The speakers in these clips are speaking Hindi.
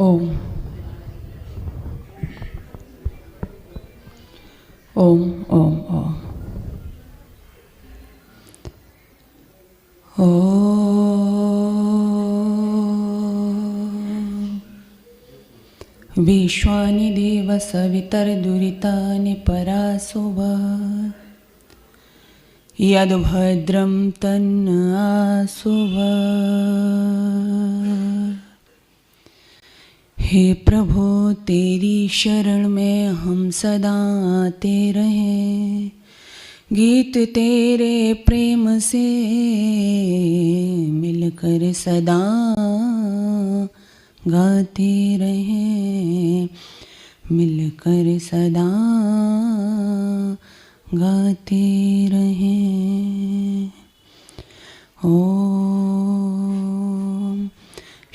ओम ओम ओम ओम विश्वानि देव सवितर्दुरितानि परासुव यद्भद्रं तन्न आसुव। हे प्रभु तेरी शरण में हम सदा आते रहें, गीत तेरे प्रेम से मिलकर सदा गाते रहें, मिलकर सदा गाते रहें। ओम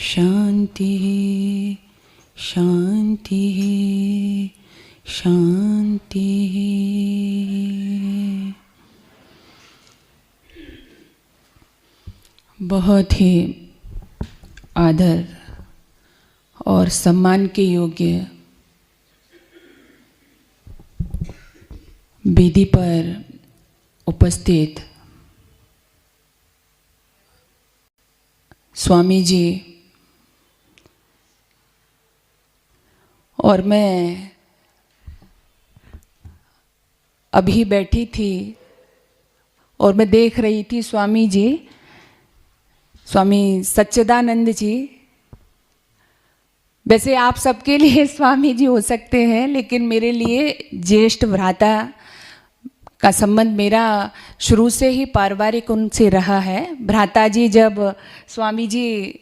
शांति शांति शांति। बहुत ही आदर और सम्मान के योग्य वेदी पर उपस्थित स्वामी जी और मैं अभी बैठी थी और मैं देख रही थी स्वामी जी, स्वामी सच्चिदानंद जी। वैसे आप सबके लिए स्वामी जी हो सकते हैं, लेकिन मेरे लिए ज्येष्ठ भ्राता का संबंध मेरा शुरू से ही पारिवारिक उनसे रहा है। भ्राता जी जब स्वामी जी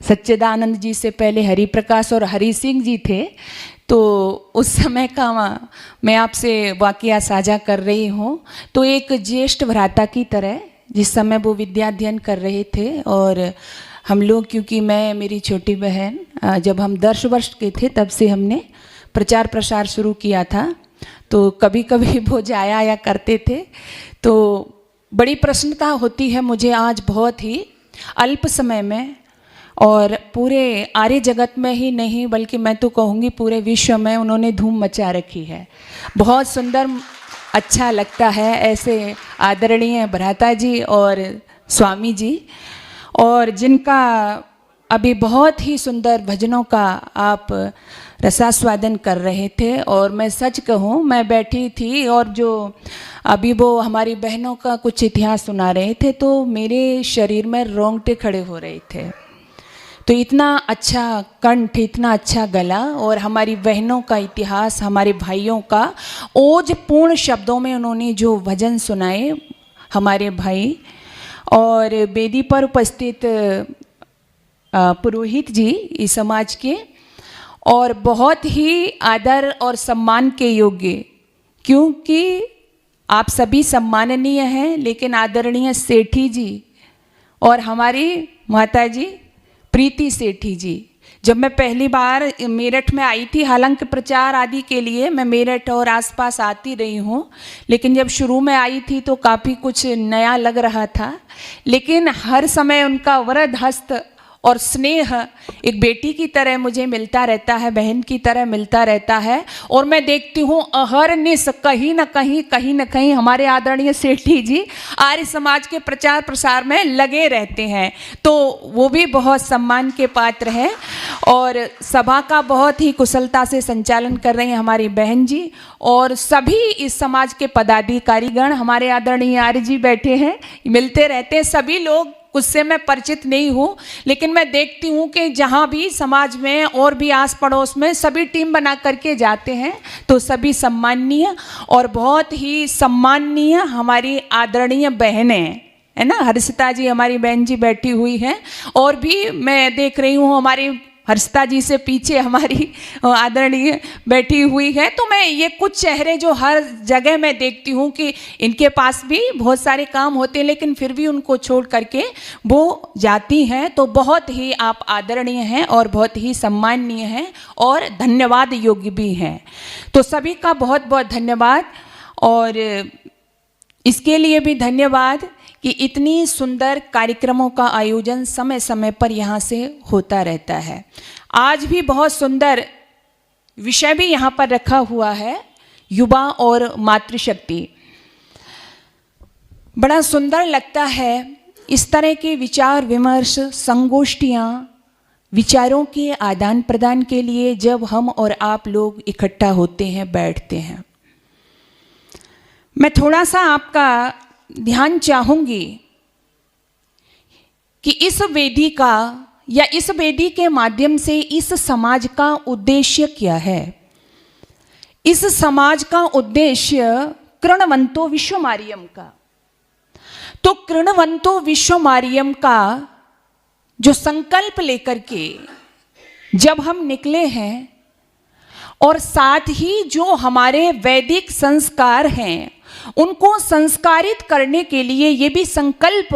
सच्चिदानंद जी से पहले हरि प्रकाश और हरि सिंह जी थे, तो उस समय का मैं आपसे वाकया साझा कर रही हूँ। तो एक ज्येष्ठ भ्राता की तरह जिस समय वो विद्याध्ययन कर रहे थे और हम लोग, क्योंकि मैं मेरी छोटी बहन जब हम 10 वर्ष के थे तब से हमने प्रचार प्रसार शुरू किया था, तो कभी कभी वो जाया आया करते थे। तो बड़ी प्रसन्नता होती है मुझे आज बहुत ही अल्प समय में, और पूरे आर्य जगत में ही नहीं बल्कि मैं तो कहूँगी पूरे विश्व में उन्होंने धूम मचा रखी है। बहुत सुंदर अच्छा लगता है ऐसे आदरणीय भ्राता जी और स्वामी जी, और जिनका अभी बहुत ही सुंदर भजनों का आप रसास्वादन कर रहे थे। और मैं सच कहूँ, मैं बैठी थी और जो अभी वो हमारी बहनों का कुछ इतिहास सुना रहे थे तो मेरे शरीर में रोंगटे खड़े हो रहे थे। तो इतना अच्छा कंठ, इतना अच्छा गला, और हमारी बहनों का इतिहास, हमारे भाइयों का ओजपूर्ण शब्दों में उन्होंने जो भजन सुनाए हमारे भाई, और वेदी पर उपस्थित पुरोहित जी इस समाज के, और बहुत ही आदर और सम्मान के योग्य, क्योंकि आप सभी सम्माननीय हैं, लेकिन आदरणीय सेठी जी और हमारी माता जी प्रीति सेठी जी, जब मैं पहली बार मेरठ में आई थी, हालांकि प्रचार आदि के लिए मैं मेरठ और आसपास आती रही हूँ, लेकिन जब शुरू में आई थी तो काफ़ी कुछ नया लग रहा था, लेकिन हर समय उनका वरद हस्त और स्नेह एक बेटी की तरह मुझे मिलता रहता है, बहन की तरह मिलता रहता है। और मैं देखती हूँ अहरनिश कहीं न कहीं हमारे आदरणीय सेठी जी आर्य समाज के प्रचार प्रसार में लगे रहते हैं, तो वो भी बहुत सम्मान के पात्र हैं। और सभा का बहुत ही कुशलता से संचालन कर रही हैं हमारी बहन जी, और सभी इस समाज के पदाधिकारीगण, हमारे आदरणीय आर्य जी बैठे हैं, मिलते रहते हैं सभी लोग। उससे मैं परिचित नहीं हूँ, लेकिन मैं देखती हूँ कि जहाँ भी समाज में और भी आस पड़ोस में सभी टीम बना करके जाते हैं, तो सभी सम्माननीय और बहुत ही सम्माननीय हमारी आदरणीय बहनें है ना। हर्षिता जी हमारी बहन जी बैठी हुई हैं, और भी मैं देख रही हूँ हमारी हर्षिता जी से पीछे हमारी आदरणीय बैठी हुई है। तो मैं ये कुछ चेहरे जो हर जगह मैं देखती हूँ कि इनके पास भी बहुत सारे काम होते हैं, लेकिन फिर भी उनको छोड़ करके वो जाती हैं। तो बहुत ही आप आदरणीय हैं और बहुत ही सम्माननीय हैं और धन्यवाद योग्य भी हैं। तो सभी का बहुत बहुत धन्यवाद, और इसके लिए भी धन्यवाद कि इतनी सुंदर कार्यक्रमों का आयोजन समय समय पर यहाँ से होता रहता है। आज भी बहुत सुंदर विषय भी यहाँ पर रखा हुआ है, युवा और मातृशक्ति। बड़ा सुंदर लगता है इस तरह के विचार विमर्श, संगोष्ठियाँ, विचारों के आदान प्रदान के लिए जब हम और आप लोग इकट्ठा होते हैं, बैठते हैं। मैं थोड़ा सा आपका ध्यान चाहूँगी कि इस वेदी का या इस वेदी के माध्यम से इस समाज का उद्देश्य क्या है। इस समाज का उद्देश्य कृणवंतो विश्वमार्यम का। तो कृणवंतो विश्वमार्यम का जो संकल्प लेकर के जब हम निकले हैं, और साथ ही जो हमारे वैदिक संस्कार हैं उनको संस्कारित करने के लिए ये भी संकल्प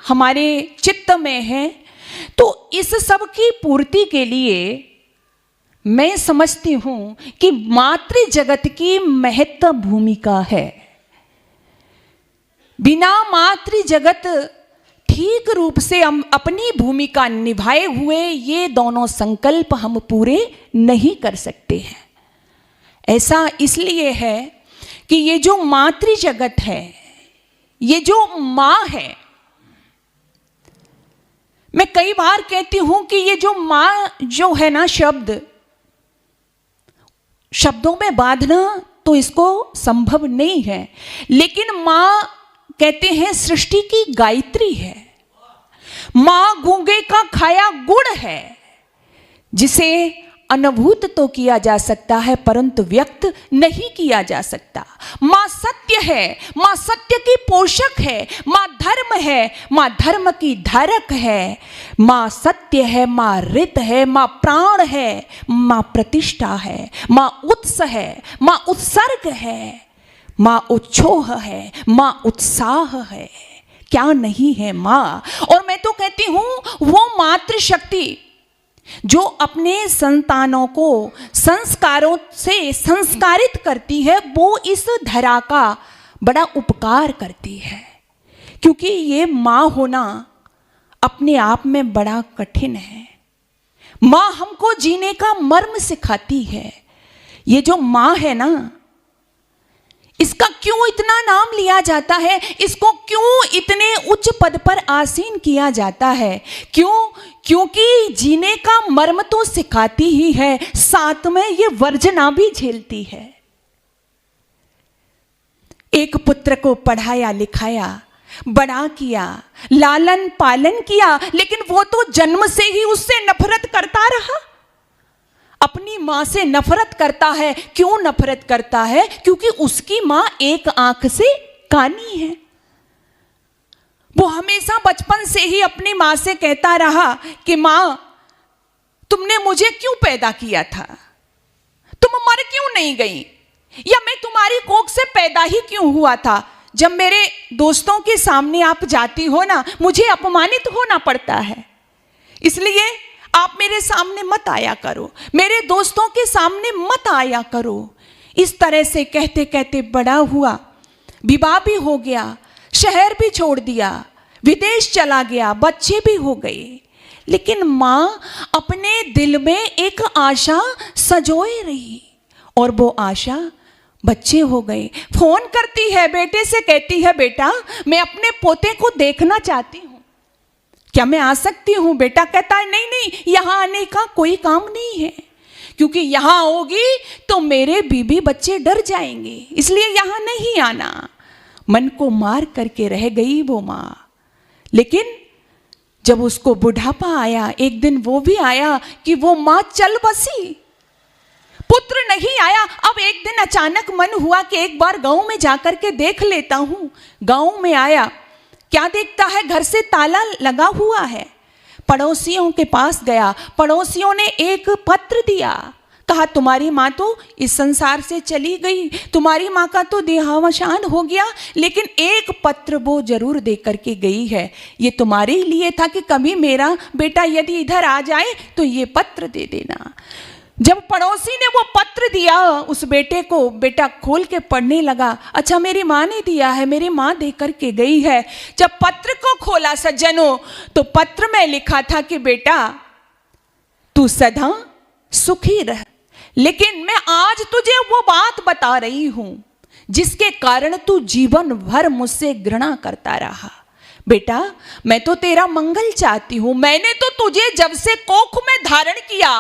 हमारे चित्त में है, तो इस सब की पूर्ति के लिए मैं समझती हूँ कि मातृ जगत की महत्व भूमिका है। बिना मातृ जगत ठीक रूप से हम अपनी भूमिका निभाए हुए ये दोनों संकल्प हम पूरे नहीं कर सकते हैं। ऐसा इसलिए है कि ये जो मातृ जगत है, ये जो माँ है, मैं कई बार कहती हूं कि ये जो माँ जो है ना, शब्दों में बांधना तो इसको संभव नहीं है, लेकिन माँ कहते हैं सृष्टि की गायत्री है। माँ गूंगे का खाया गुड़ है, जिसे अनुभूत तो किया जा सकता है परंतु व्यक्त नहीं किया जा सकता। माँ सत्य है, माँ सत्य की पोषक है, माँ धर्म है, माँ धर्म की धारक है, माँ सत्य है, माँ ऋत है, माँ प्राण है, माँ प्रतिष्ठा है, माँ उत्स है, माँ उत्सर्ग है, माँ उच्छोह है, माँ उत्साह है। क्या नहीं है माँ। और मैं तो कहती हूं वो मातृशक्ति जो अपने संतानों को संस्कारों से संस्कारित करती है, वो इस धरा का बड़ा उपकार करती है। क्योंकि ये माँ होना अपने आप में बड़ा कठिन है। माँ हमको जीने का मर्म सिखाती है। ये जो माँ है ना, इसका क्यों इतना नाम लिया जाता है, इसको क्यों इतने उच्च पद पर आसीन किया जाता है? क्यों? क्योंकि जीने का मर्म तो सिखाती ही है, साथ में ये वर्जना भी झेलती है। एक पुत्र को पढ़ाया लिखाया, बड़ा किया, लालन पालन किया, लेकिन वो तो जन्म से ही उससे नफरत करता रहा। अपनी माँ से नफरत करता है। क्यों नफरत करता है? क्योंकि उसकी माँ एक आंख से कानी है। वो हमेशा बचपन से ही अपनी माँ से कहता रहा कि माँ, तुमने मुझे क्यों पैदा किया था? तुम मर क्यों नहीं गई? या मैं तुम्हारी कोख से पैदा ही क्यों हुआ था? जब मेरे दोस्तों के सामने आप जाती हो ना, मुझे अपमानित होना पड़ता है, इसलिए आप मेरे सामने मत आया करो, मेरे दोस्तों के सामने मत आया करो। इस तरह से कहते कहते बड़ा हुआ, विवाह भी हो गया, शहर भी छोड़ दिया, विदेश चला गया, बच्चे भी हो गए। लेकिन माँ अपने दिल में एक आशा सजोए रही, और वो आशा बच्चे हो गए। फोन करती है बेटे से, कहती है बेटा मैं अपने पोते को देखना चाहती हूँ, क्या मैं आ सकती हूँ? बेटा कहता है नहीं नहीं, यहाँ आने का कोई काम नहीं है, क्योंकि यहाँ आओगी तो मेरे बीबी बच्चे डर जाएंगे, इसलिए यहाँ नहीं आना। मन को मार करके रह गई वो माँ। लेकिन जब उसको बुढ़ापा आया, एक दिन वो भी आया कि वो माँ चल बसी, पुत्र नहीं आया। अब एक दिन अचानक मन हुआ कि एक बार गांव में जाकर के देख लेता हूँ। गांव में आया, क्या देखता है, घर से ताला लगा हुआ है। पड़ोसियों के पास गया, पड़ोसियों ने एक पत्र दिया, कहा तुम्हारी माँ तो इस संसार से चली गई, तुम्हारी माँ का तो देहावसान हो गया, लेकिन एक पत्र वो जरूर दे करके गई है। ये तुम्हारे लिए था कि कभी मेरा बेटा यदि इधर आ जाए तो ये पत्र दे देना। जब पड़ोसी ने वो पत्र दिया उस बेटे को, बेटा खोल के पढ़ने लगा। अच्छा मेरी माँ ने दिया है, मेरी माँ दे करके गई है। जब पत्र को खोला सज्जनों, तो पत्र में लिखा था कि बेटा तू सदा सुखी रह, लेकिन मैं आज तुझे वो बात बता रही हूं जिसके कारण तू जीवन भर मुझसे घृणा करता रहा। बेटा मैं तो तेरा मंगल चाहती हूं। मैंने तो तुझे जब से कोख में धारण किया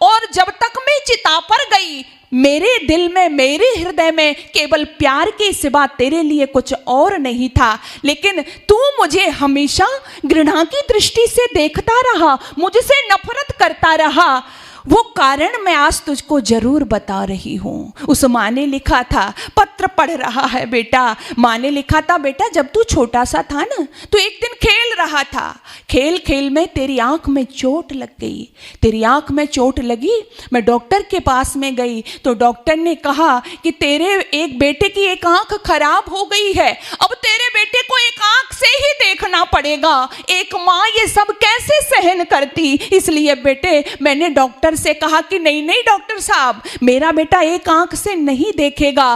और जब तक मैं चिता पर गई, मेरे दिल में, मेरे हृदय में केवल प्यार के सिवा तेरे लिए कुछ और नहीं था। लेकिन तू मुझे हमेशा घृणा की दृष्टि से देखता रहा, मुझसे नफरत करता रहा। वो कारण मैं आज तुझको जरूर बता रही हूं। उस माँ ने लिखा था, पत्र पढ़ रहा है बेटा। माँ ने लिखा था, बेटा जब तू छोटा सा था ना, तो एक दिन खेल रहा था, खेल खेल में तेरी आंख में चोट लग गई। तेरी आंख में चोट लगी, मैं डॉक्टर के पास में गई तो डॉक्टर ने कहा कि तेरे एक बेटे की एक आंख खराब हो गई है, अब तेरे बेटे को एक आंख से ही देखना पड़ेगा। एक माँ ये सब कैसे सहन करती। इसलिए बेटे मैंने डॉक्टर से कहा कि नहीं नहीं डॉक्टर साहब, मेरा बेटा एक आंख से नहीं देखेगा।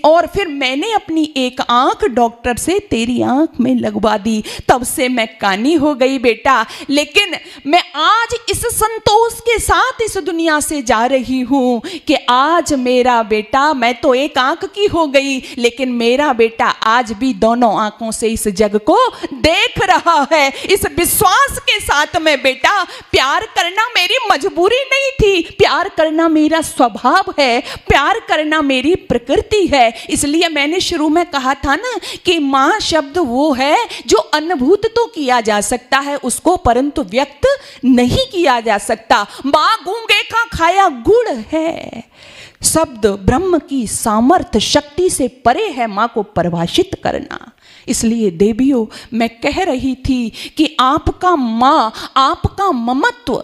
और फिर मैंने अपनी एक आंख डॉक्टर से तेरी आंख में लगवा दी। तब से मैं कानी हो गई बेटा। लेकिन मैं आज इस संतोष के साथ इस दुनिया से जा रही हूं कि आज मेरा बेटा, मैं तो एक आंख की हो गई, लेकिन मेरा बेटा आज भी दोनों आंखों से इस जग को देख रहा है। इस विश्वास के साथ में बेटा, प्यार करना मेरी मजबूरी नहीं थी, प्यार करना मेरा स्वभाव है, प्यार करना मेरी प्रकृति है। इसलिए मैंने शुरू में कहा था ना कि मां शब्द वो है जो अनुभूत तो किया जा सकता है उसको, परंतु व्यक्त नहीं किया जा सकता। मां गूंगे का खाया गुड़ है। शब्द ब्रह्म की सामर्थ्य शक्ति से परे है मां को परिभाषित करना। इसलिए देवियों, मैं कह रही थी कि आपका मां, आपका ममत्व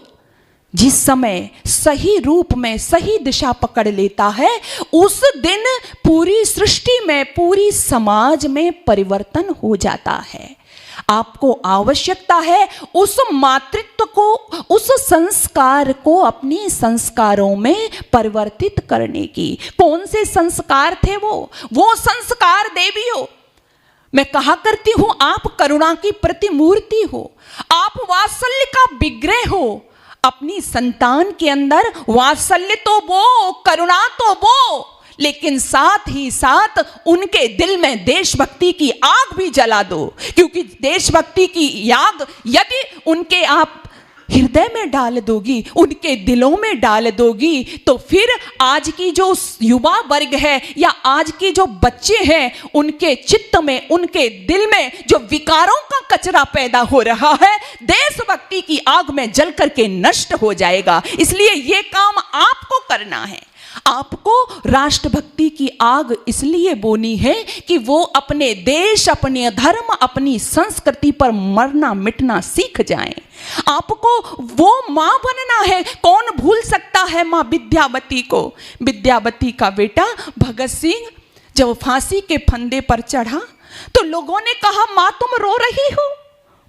जिस समय सही रूप में सही दिशा पकड़ लेता है, उस दिन पूरी सृष्टि में, पूरी समाज में परिवर्तन हो जाता है। आपको आवश्यकता है उस मातृत्व को, उस संस्कार को अपने संस्कारों में परिवर्तित करने की। कौन से संस्कार थे वो संस्कार देवियों, मैं कहा करती हूं, आप करुणा की प्रतिमूर्ति हो, आप वात्सल्य का विग्रह हो। अपनी संतान के अंदर वात्सल्य तो वो, करुणा तो वो, लेकिन साथ ही साथ उनके दिल में देशभक्ति की आग भी जला दो। क्योंकि देशभक्ति की आग यदि उनके आप हृदय में डाल दोगी, उनके दिलों में डाल दोगी, तो फिर आज की जो युवा वर्ग है या आज के जो बच्चे हैं, उनके चित्त में, उनके दिल में जो विकारों का कचरा पैदा हो रहा है, देशभक्ति की आग में जल करके नष्ट हो जाएगा। इसलिए ये काम आपको करना है। आपको राष्ट्रभक्ति की आग इसलिए बोनी है कि वो अपने देश, अपने धर्म, अपनी संस्कृति पर मरना मिटना सीख जाएं। आपको वो मां बनना है। कौन भूल सकता है मां विद्यावती को। विद्यावती का बेटा भगत सिंह जब फांसी के फंदे पर चढ़ा तो लोगों ने कहा, मां तुम रो रही हो।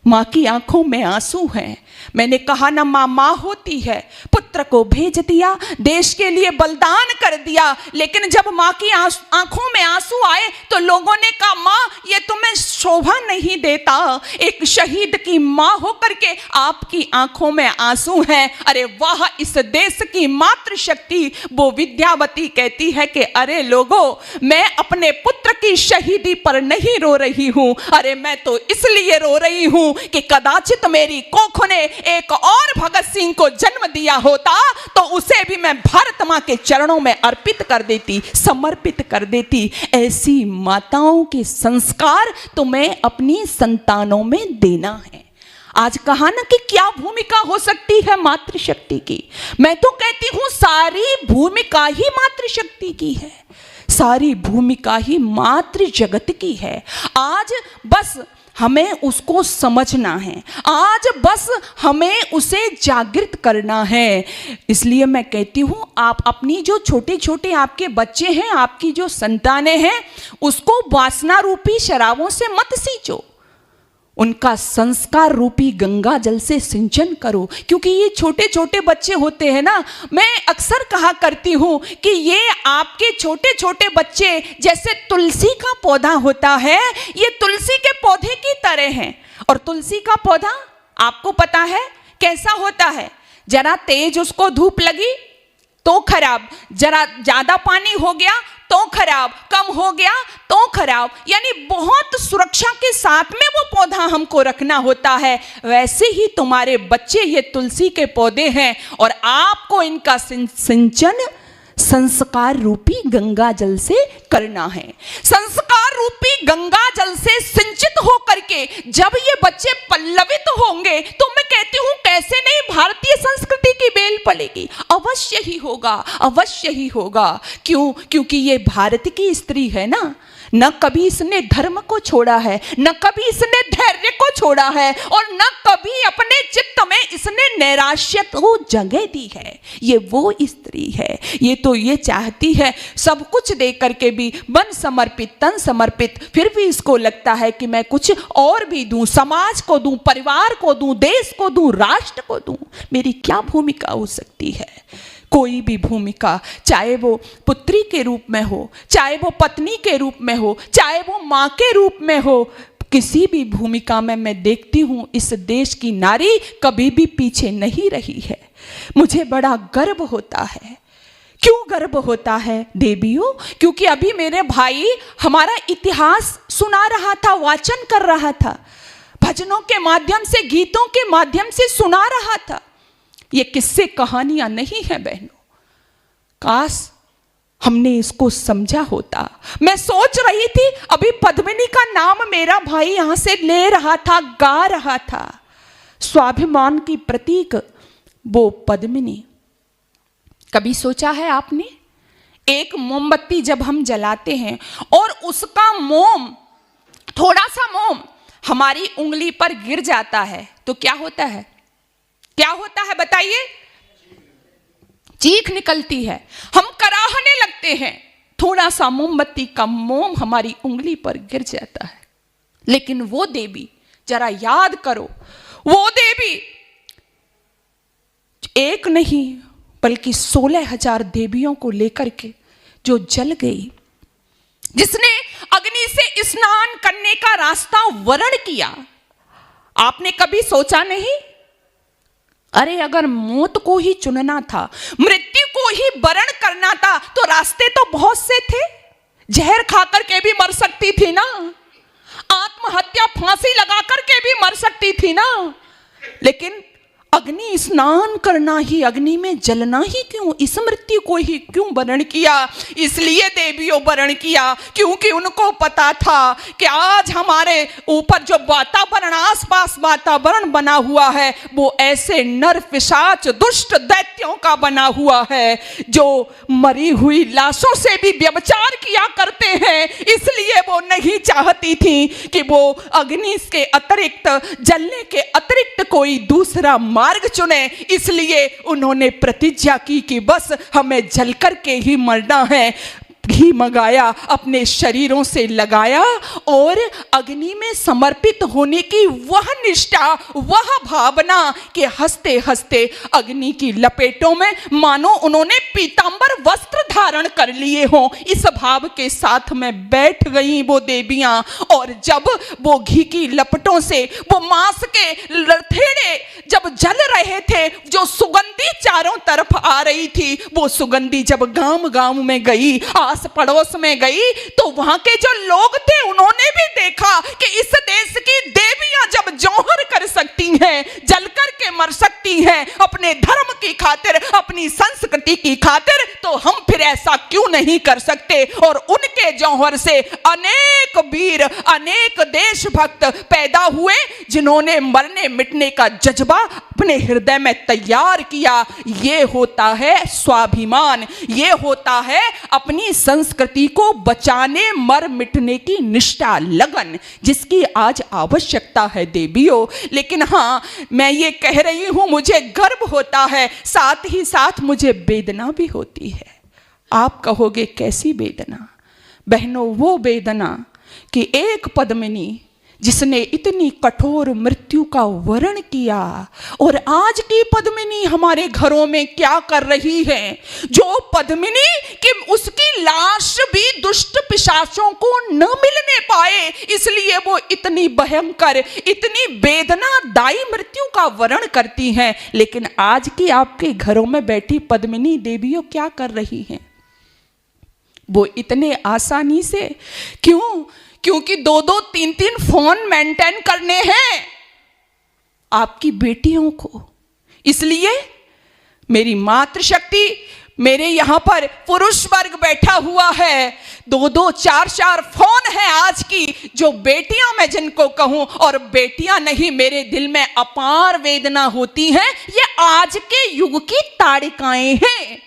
मां की आंखों में आंसू हैं। मैंने कहा ना, मां होती है, पुत्र को भेज दिया, देश के लिए बलिदान कर दिया, लेकिन जब मां की आंखों में आंसू आए तो लोगों ने कहा, मां ये तुम्हें शोभा नहीं देता, एक शहीद की मां होकर के आपकी आंखों में आंसू हैं। अरे वाह, इस देश की मातृशक्ति वो विद्यावती कहती है कि अरे लोगों, मैं अपने पुत्र की शहीदी पर नहीं रो रही हूं, अरे मैं तो इसलिए रो रही हूं कि कदाचित मेरी कोख ने एक और भगत सिंह को जन्म दिया होता तो उसे भी मैं भारत मां के चरणों में अर्पित कर देती, समर्पित कर देती। ऐसी माताओं के संस्कार तुम्हें अपनी संतानों में देना है। आज कहा ना कि क्या भूमिका हो सकती है मातृशक्ति की। मैं तो कहती हूं सारी भूमिका ही मातृशक्ति की है, सारी भूमिका ही मातृ जगत की है। आज बस हमें उसको समझना है, आज बस हमें उसे जागृत करना है। इसलिए मैं कहती हूँ, आप अपनी जो छोटे छोटे आपके बच्चे हैं, आपकी जो संतानें हैं, उसको वासना रूपी शराबों से मत सींचो, उनका संस्कार रूपी गंगा जल से सिंचन करो। क्योंकि ये छोटे छोटे बच्चे होते हैं ना, मैं अक्सर कहा करती हूँ कि ये आपके छोटे छोटे बच्चे जैसे तुलसी का पौधा होता है, ये तुलसी के पौधे की तरह हैं। और तुलसी का पौधा आपको पता है कैसा होता है, जरा तेज उसको धूप लगी तो खराब, जरा ज्यादा पानी हो गया तो खराब, कम हो गया तो खराब, यानी बहुत सुरक्षा के साथ में वो पौधा हमको रखना होता है। वैसे ही तुम्हारे बच्चे ये तुलसी के पौधे हैं और आपको इनका सिंचन संस्कार रूपी गंगा जल से करना है। संस्कार रूपी गंगा जल से सिंचित होकर के जब ये बच्चे पल्लवित होंगे तो मैं कहती हूं कैसे नहीं भारतीय संस्कृति की बेल पड़ेगी। अवश्य ही होगा, अवश्य ही होगा। क्यों? क्योंकि ये भारत की स्त्री है ना, न कभी इसने धर्म को छोड़ा है, न कभी इसने धैर्य को छोड़ा है, और न कभी अपने चित्त में इसने नैराश्य को जगह दी है। ये वो स्त्री है, ये तो ये चाहती है सब कुछ दे करके भी मन समर्पित, तन समर्पित, फिर भी इसको लगता है कि मैं कुछ और भी दूं, समाज को दूं, परिवार को दूं, देश को दूं, राष्ट्र को दूं। मेरी क्या भूमिका हो सकती है? कोई भी भूमिका, चाहे वो पुत्री के रूप में हो, चाहे वो पत्नी के रूप में हो, चाहे वो माँ के रूप में हो, किसी भी भूमिका में मैं देखती हूँ इस देश की नारी कभी भी पीछे नहीं रही है। मुझे बड़ा गर्व होता है। क्यों गर्व होता है देवियों? क्योंकि अभी मेरे भाई हमारा इतिहास सुना रहा था, वाचन कर रहा था, भजनों के माध्यम से, गीतों के माध्यम से सुना रहा था। ये किस्से कहानियां नहीं है बहनों, काश हमने इसको समझा होता। मैं सोच रही थी अभी पद्मिनी का नाम मेरा भाई यहां से ले रहा था, गा रहा था, स्वाभिमान की प्रतीक वो पद्मिनी। कभी सोचा है आपने, एक मोमबत्ती जब हम जलाते हैं और उसका मोम, थोड़ा सा मोम हमारी उंगली पर गिर जाता है तो क्या होता है? क्या होता है बताइए? चीख निकलती है, हम कराहने लगते हैं। थोड़ा सा मोमबत्ती का मोम हमारी उंगली पर गिर जाता है। लेकिन वो देवी, जरा याद करो, वो देवी एक नहीं बल्कि 16,000 देवियों को लेकर के जो जल गई, जिसने अग्नि से स्नान करने का रास्ता वर्ण किया। आपने कभी सोचा नहीं, अरे अगर मौत को ही चुनना था, मृत्यु को ही वर्ण करना था, तो रास्ते तो बहुत से थे। जहर खाकर के भी मर सकती थी ना, आत्महत्या, फांसी लगा करके भी मर सकती थी ना, लेकिन अग्नि स्नान करना ही, अग्नि में जलना ही क्यों, इस मृत्यु को ही क्यों वर्ण किया? इसलिए देवियों वर्ण किया क्योंकि उनको पता था कि आज हमारे ऊपर जो वातावरण, आसपास वातावरण बना हुआ है, वो ऐसे नर पिशाच, दुष्ट दैत्यों का बना हुआ है जो मरी हुई लाशों से भी व्यभिचार किया करते हैं। इसलिए वो नहीं चाहती थी कि वो अग्नि के अतिरिक्त, जलने के अतिरिक्त कोई दूसरा मार्ग चुने। इसलिए उन्होंने प्रतिज्ञा की कि बस हमें जल करके ही मरना है। घी मंगाया, अपने शरीरों से लगाया और अग्नि में समर्पित होने की वह निष्ठा, वह भावना कि हंसते हंसते अग्नि की लपेटों में मानो उन्होंने पीतांबर वस्त्र धारण कर लिए हों, इस भाव के साथ में बैठ गई वो देवियां। और जब वो घी की लपटों से वो मांस के लथेड़े जब जल रहे थे, जो सुगंधी चारों तरफ आ रही थी, वो सुगंधी जब गांव गांव में गई, आस पड़ोस में गई, तो वहां के जो लोग थे उन्होंने भी देखा कि इस देश की देवियां जब जौहर कर सकती हैं, जल करके मर सकती हैं अपने धर्म की खातिर, अपनी संस्कृति की खातिर, तो हम फिर ऐसा क्यों नहीं कर सकते? और उनके जौहर से अनेक वीर, अनेक देशभक्त पैदा हुए जिन्होंने मरने मिटने का जज्बा अपने हृदय में तैयार किया। ये होता है स्वाभिमान, ये होता है अपनी संस्कृति को बचाने, मर मिटने की निष्ठा, लगन, जिसकी आज आवश्यकता है देवियों। लेकिन हाँ, मैं ये कह रही हूं, मुझे गर्व होता है, साथ ही साथ मुझे वेदना भी होती है। आप कहोगे कैसी वेदना? बहनों, वो वेदना कि एक पद्मिनी जिसने इतनी कठोर मृत्यु का वर्ण किया, और आज की पद्मिनी हमारे घरों में क्या कर रही है, जो पद्मिनी कि उसकी लाश भी दुष्ट पिशाचों को न मिलने पाए, इसलिए वो इतनी भयंकर, इतनी वेदनादायी मृत्यु का वर्ण करती हैं। लेकिन आज की आपके घरों में बैठी पद्मिनी देवियों क्या कर रही हैं? वो इतने आसानी से, क्यों? क्योंकि 2-2, 3-3 फोन मेंटेन करने हैं आपकी बेटियों को। इसलिए मेरी मातृशक्ति, मेरे यहां पर पुरुष वर्ग बैठा हुआ है, 2-2, 4-4 फोन है आज की, जो बेटियां मैं जिनको कहूं, और बेटियां नहीं, मेरे दिल में अपार वेदना होती है। ये आज के युग की ताड़िकाएं हैं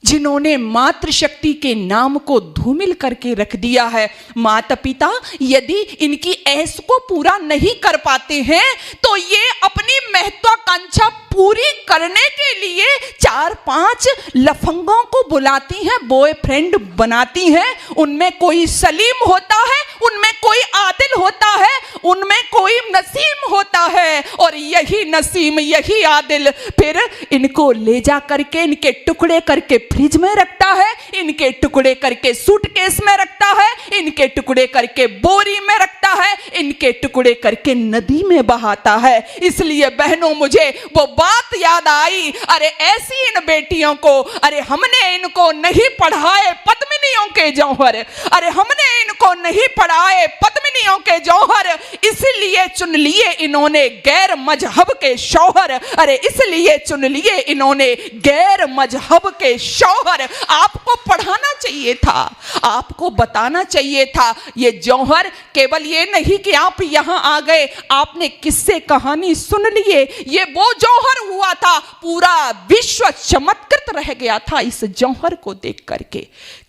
जिन्होंने मातृशक्ति के नाम को धूमिल करके रख दिया है। माता पिता यदि इनकी ऐस को पूरा नहीं कर पाते हैं तो ये अपनी महत्वाकांक्षा पूरी करने के लिए 4-5 लफंगों को बुलाती हैं, बॉयफ्रेंड बनाती हैं। उनमें कोई सलीम होता है, उनमें कोई आदिल होता है, उनमें कोई नसीम होता है, और यही नसीम, यही आदिल फिर इनको ले जा करके, इनके टुकड़े करके फ्रिज में रखता है, इनके टुकड़े करके सूटकेस में रखता है, इनके टुकड़े करके बोरी में रखता है, इनके टुकड़े करके नदी में बहाता है। इसलिए बहनों, मुझे वो बात याद आई, अरे ऐसी इन बेटियों को, अरे हमने इनको नहीं पढ़ाए पद्मिनियों के जौहर, अरे हमने इनको नहीं पढ़ाए पद्मिनियों के जौहर, इसलिए चुन लिए इन्होंने गैर मजहब के शौहर, अरे इसलिए चुन लिए इन्होंने गैर मजहब के शौहर। आपको पढ़ाना चाहिए था, आपको बताना चाहिए था। ये जौहर केवल ये नहीं कि आप यहां आ गए, आपने किस्से कहानी सुन लिए, ये वो जौहर हुआ था, पूरा विश्व चमत्कृत रह गया था इस जौहर को देख करके।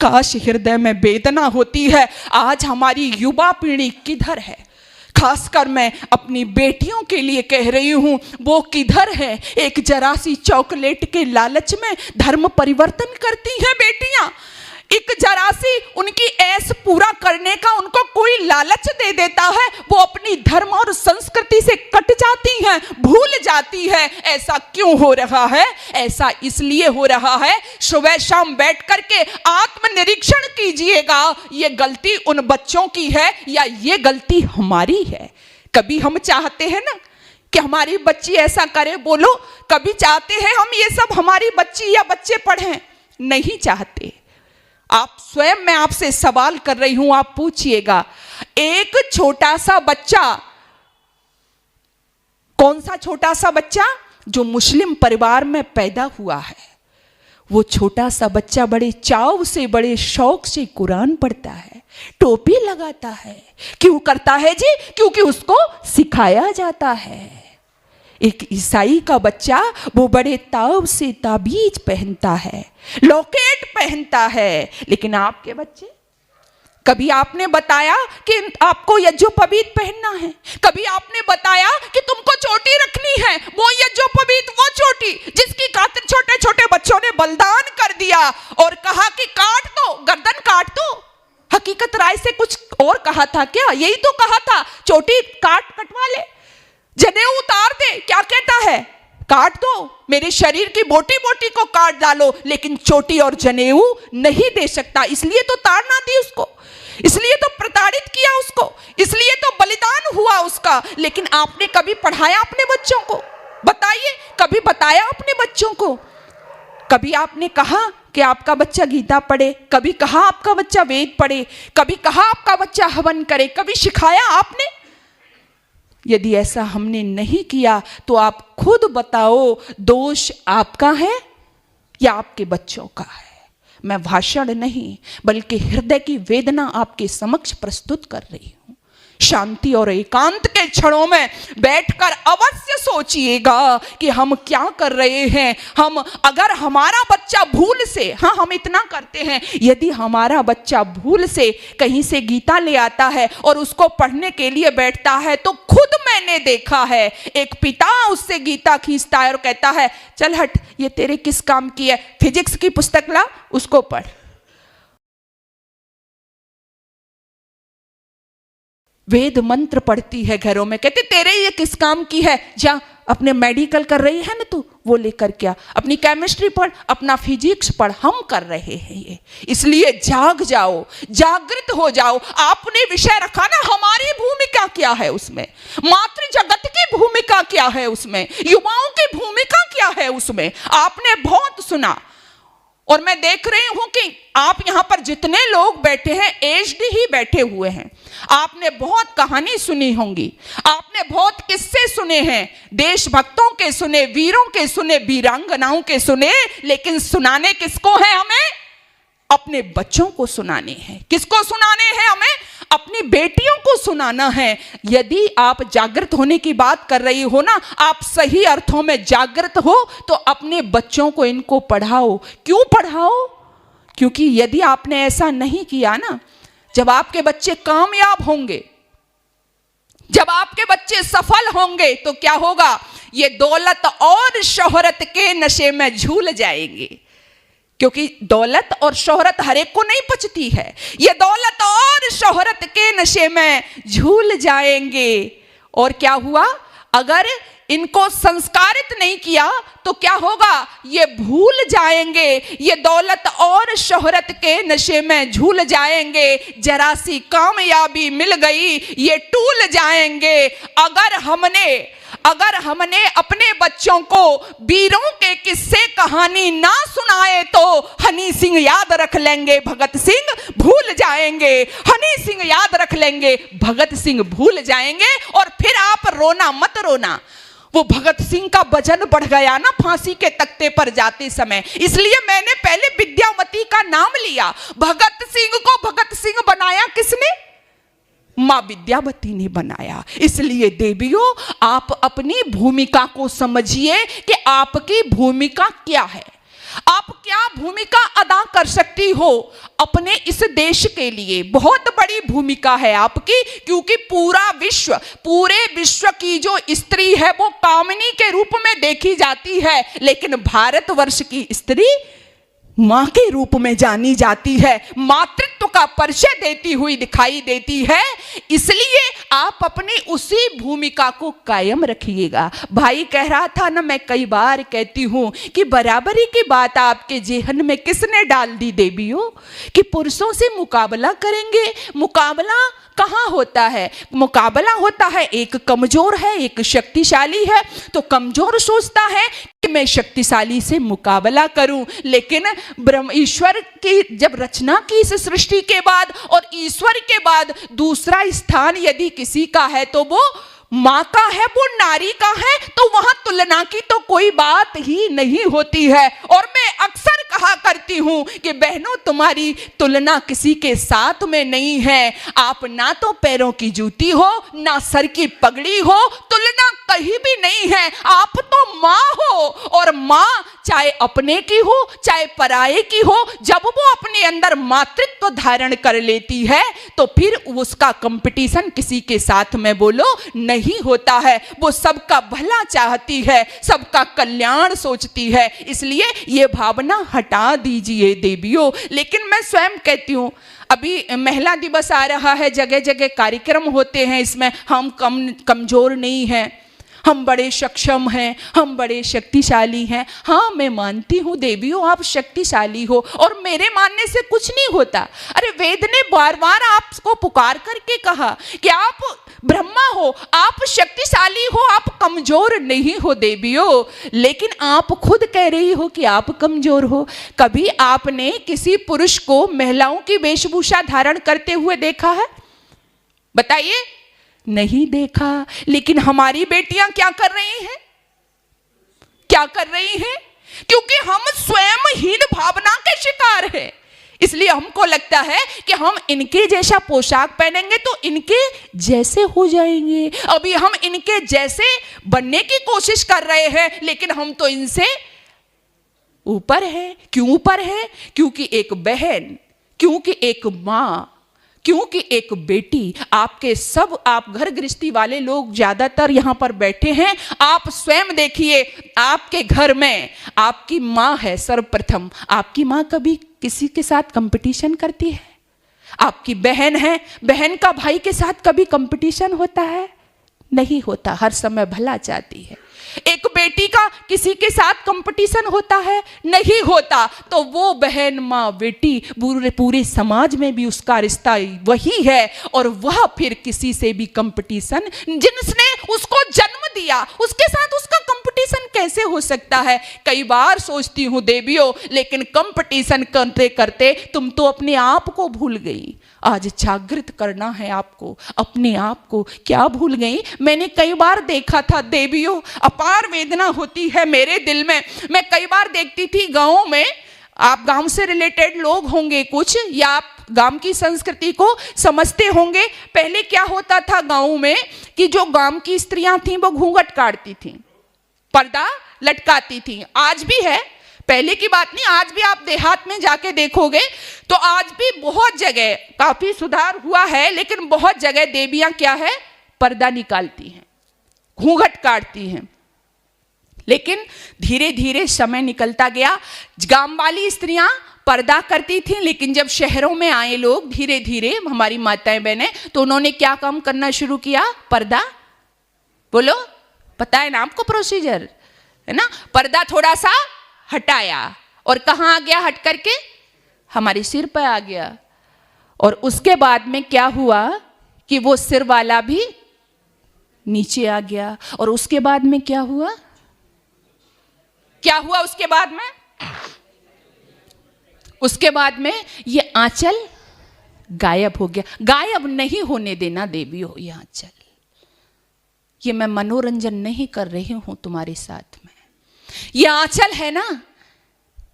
काश हृदय में वेदना होती है, आज हमारी युवा पीढ़ी किधर है? खासकर मैं अपनी बेटियों के लिए कह रही हूं, वो किधर है? एक जरा सी चॉकलेट के लालच में धर्म परिवर्तन करती हैं बेटियां। एक जरा सी उनकी ऐस पूरा करने का उनको कोई लालच दे देता है, वो अपनी धर्म और संस्कृति से कट जाती हैं, भूल जाती है। ऐसा क्यों हो रहा है? ऐसा इसलिए हो रहा है, सुबह शाम बैठ करके आत्मनिरीक्षण कीजिएगा, ये गलती उन बच्चों की है या ये गलती हमारी है? कभी हम चाहते हैं ना कि हमारी बच्ची ऐसा करे? बोलो, कभी चाहते हैं हम ये सब हमारी बच्ची या बच्चे पढ़ें? नहीं चाहते। आप स्वयं, मैं आपसे सवाल कर रही हूं, आप पूछिएगा, एक छोटा सा बच्चा, कौन सा छोटा सा बच्चा? जो मुस्लिम परिवार में पैदा हुआ है, वो छोटा सा बच्चा बड़े चाव से, बड़े शौक से कुरान पढ़ता है, टोपी लगाता है। क्यों करता है जी? क्योंकि उसको सिखाया जाता है। एक ईसाई का बच्चा वो बड़े ताव से ताबीज पहनता है, लॉकेट पहनता है। लेकिन आपके बच्चे, कभी आपने बताया कि आपको यज्ञोपवीत पहनना है? कभी आपने बताया कि तुमको चोटी रखनी है? वो यज्ञोपवीत, वो चोटी जिसकी खातिर छोटे छोटे बच्चों ने बलिदान कर दिया और कहा कि काट दो, गर्दन काट दो। हकीकत राय से कुछ और कहा था क्या? यही तो कहा था, चोटी कटवा ले, जनेऊ उतार दे। क्या कहता है? काट दो, मेरे शरीर की बोटी बोटी को काट डालो, लेकिन चोटी और जनेऊ नहीं दे सकता। इसलिए तो ताड़ना दी उसको, इसलिए तो प्रताड़ित किया उसको, इसलिए तो बलिदान हुआ उसका। लेकिन आपने कभी पढ़ाया अपने बच्चों को? बताइए, कभी बताया अपने बच्चों को? कभी आपने कहा कि आपका बच्चा गीता पढ़े? कभी कहा आपका बच्चा वेद पढ़े? कभी कहा आपका बच्चा हवन करे? कभी सिखाया आपने? यदि ऐसा हमने नहीं किया तो आप खुद बताओ, दोष आपका है या आपके बच्चों का है? मैं भाषण नहीं बल्कि हृदय की वेदना आपके समक्ष प्रस्तुत कर रही हूं। शांति और एकांत के क्षणों में बैठकर अवश्य सोचिएगा कि हम क्या कर रहे हैं। हम, अगर हमारा बच्चा भूल से, हाँ हम इतना करते हैं, यदि हमारा बच्चा भूल से कहीं से गीता ले आता है और उसको पढ़ने के लिए बैठता है, तो खुद मैंने देखा है एक पिता उससे गीता खींचता है और कहता है, चल हट, ये तेरे किस काम की है, फिजिक्स की पुस्तक ला, उसको पढ़। वेद मंत्र पढ़ती है घरों में, कहते तेरे ये किस काम की है, जा अपने मेडिकल कर रही है ना तू, वो लेकर क्या, अपनी केमिस्ट्री पढ़, अपना फिजिक्स पढ़, हम कर रहे हैं ये। इसलिए जाग जाओ, जागृत हो जाओ। आपने विषय रखा ना, हमारी भूमिका क्या है उसमें, मातृ जगत की भूमिका क्या है उसमें, युवाओं की भूमिका क्या है उसमें। आपने बहुत सुना और मैं देख रही हूं कि आप यहां पर जितने लोग बैठे हैं एजड ही बैठे हुए हैं। आपने बहुत कहानी सुनी होंगी, आपने बहुत किस्से सुने हैं, देशभक्तों के सुने, वीरों के सुने, वीरांगनाओं के सुने, लेकिन सुनाने किसको है हमें, अपने बच्चों को सुनाने हैं। किसको सुनाने हैं हमें, अपनी बेटियों को सुनाना है। यदि आप जागृत होने की बात कर रही हो ना, आप सही अर्थों में जागृत हो तो अपने बच्चों को इनको पढ़ाओ। क्यों पढ़ाओ, क्योंकि यदि आपने ऐसा नहीं किया ना, जब आपके बच्चे कामयाब होंगे, जब आपके बच्चे सफल होंगे तो क्या होगा, ये दौलत और शोहरत के नशे में झूल जाएंगे। क्योंकि दौलत और शोहरत हर एक को नहीं पचती है, ये दौलत और शोहरत के नशे में झूल जाएंगे। और क्या हुआ, अगर इनको संस्कारित नहीं किया तो क्या होगा, ये भूल जाएंगे, ये दौलत और शोहरत के नशे में झूल जाएंगे। जरा सी कामयाबी मिल गई ये टूल जाएंगे। अगर हमने अपने बच्चों को वीरों के किस्से कहानी ना सुनाए तो हनी सिंह याद रख लेंगे, भगत सिंह भूल जाएंगे। हनी सिंह याद रख लेंगे, भगत सिंह भूल जाएंगे। और फिर आप रोना मत रोना, वो भगत सिंह का वजन बढ़ गया ना फांसी के तख्ते पर जाते समय, इसलिए मैंने पहले विद्यावती का नाम लिया। भगत सिंह को भगत सिंह बनाया किसने, मां विद्यावती ने बनाया। इसलिए देवियों, आप अपनी भूमिका को समझिए कि आपकी भूमिका क्या है, आप क्या भूमिका अदा कर सकती हो अपने इस देश के लिए। बहुत बड़ी भूमिका है आपकी, क्योंकि पूरे विश्व की जो स्त्री है वो कामिनी के रूप में देखी जाती है, लेकिन भारतवर्ष की स्त्री मां के रूप में जानी जाती है, मातृत्व का परिचय देती हुई दिखाई देती है। इसलिए आप अपनी उसी भूमिका को कायम रखिएगा। भाई कह रहा था ना, मैं कई बार कहती हूं कि बराबरी की बात आपके जेहन में किसने डाल दी देवियों, कि पुरुषों से मुकाबला करेंगे। मुकाबला कहाँ होता है, मुकाबला होता है, एक कमजोर है एक शक्तिशाली है, तो कमजोर सोचता है कि मैं शक्तिशाली से मुकाबला करूं। लेकिन ब्रह्म ईश्वर की जब रचना की इस सृष्टि के बाद, और ईश्वर के बाद दूसरा स्थान यदि किसी का है तो वो माँ का है, वो नारी का है, तो वहां तुलना की तो कोई बात ही नहीं होती है। और मैं अक्सर कहा करती हूं कि बहनों, तुम्हारी तुलना किसी के साथ में नहीं है। आप ना तो पैरों की जूती हो, ना सर की पगड़ी हो, तुलना कहीं भी नहीं है। आप तो माँ हो, और माँ चाहे अपने की हो चाहे पराये की हो, जब वो अपने अंदर मातृत्व धारण कर लेती है तो फिर उसका कंपटीशन किसी के साथ में बोलो नहीं होता है। वो सबका भला चाहती है, सबका कल्याण सोचती है। इसलिए ये भावना हटा दीजिए देवियों। लेकिन मैं स्वयं कहती हूँ, अभी महिला दिवस आ रहा है, जगह जगह कार्यक्रम होते हैं, इसमें हम कमजोर नहीं हैं, हम बड़े सक्षम हैं, हम बड़े शक्तिशाली हैं। हाँ, मैं मानती हूँ देवियों, आप शक्तिशाली हो, और मेरे मानने से कुछ नहीं होता। अरे वेद ने बार बार आपको पुकार करके कहा कि आप ब्रह्मा हो, आप शक्तिशाली हो, आप कमजोर नहीं हो देवियों। लेकिन आप खुद कह रही हो कि आप कमजोर हो। कभी आपने किसी पुरुष को महिलाओं की वेशभूषा धारण करते हुए देखा है? बताइए, नहीं देखा। लेकिन हमारी बेटियां क्या कर रही हैं, क्या कर रही हैं? क्योंकि हम स्वयं हीन भावना के शिकार हैं। इसलिए हमको लगता है कि हम इनके जैसा पोशाक पहनेंगे तो इनके जैसे हो जाएंगे। अभी हम इनके जैसे बनने की कोशिश कर रहे हैं, लेकिन हम तो इनसे ऊपर हैं। क्यों ऊपर है? क्योंकि एक बहन, क्योंकि एक माँ, क्योंकि एक बेटी, आप घर गृहस्थी वाले लोग ज्यादातर यहाँ पर बैठे हैं, आप स्वयं देखिए, आपके घर में आपकी माँ है। सर्वप्रथम आपकी माँ कभी किसी के साथ कंपटीशन करती है? आपकी बहन है, बहन का भाई के साथ कभी कंपटीशन होता है? नहीं होता, हर समय भला चाहती है। एक बेटी का किसी के साथ कंपटीशन होता है? नहीं होता। तो वो बहन, माँ, बेटी, पूरे समाज में भी उसका रिश्ता वही है, और वह फिर किसी से भी कंपटीशन, जिसने उसको जन्म दिया उसके साथ उसका कंपटीशन कैसे हो सकता है? कई बार सोचती हूँ देवियों, लेकिन कंपटीशन करते करते तुम तो अपने आप को भूल गई। आज जागृत करना है आपको, अपने आप को। क्या भूल गई? मैंने कई बार देखा था देवियों, अपार वेदना होती है मेरे दिल में। मैं कई बार देखती थी गाँव में, आप गांव से रिलेटेड लोग होंगे कुछ, या आप गांव की संस्कृति को समझते होंगे। पहले क्या होता था गांव में कि जो गांव की स्त्रियां थीं वो घूंघट काटती थीं, पर्दा लटकाती थीं। आज भी है, पहले की बात नहीं, आज भी आप देहात में जाके देखोगे तो आज भी बहुत जगह काफी सुधार हुआ है, लेकिन बहुत जगह देवियां क्या है, पर्दा निकालती हैं, घूंघट काटती हैं। लेकिन धीरे धीरे समय निकलता गया, गांव वाली स्त्रियां पर्दा करती थीं, लेकिन जब शहरों में आए लोग धीरे धीरे, हमारी माताएं बहनें, तो उन्होंने क्या काम करना शुरू किया? पर्दा, बोलो, पता है ना आपको प्रोसीजर, है ना? पर्दा थोड़ा सा हटाया, और कहाँ आ गया हट करके? हमारे सिर पर आ गया। और उसके बाद में क्या हुआ कि वो सिर वाला भी नीचे आ गया। और उसके बाद में क्या हुआ? क्या हुआ उसके बाद में? उसके बाद में ये आंचल गायब हो गया। गायब नहीं होने देना देवियों ये आंचल। ये मैं मनोरंजन नहीं कर रही हूं तुम्हारे साथ में। ये आंचल है ना,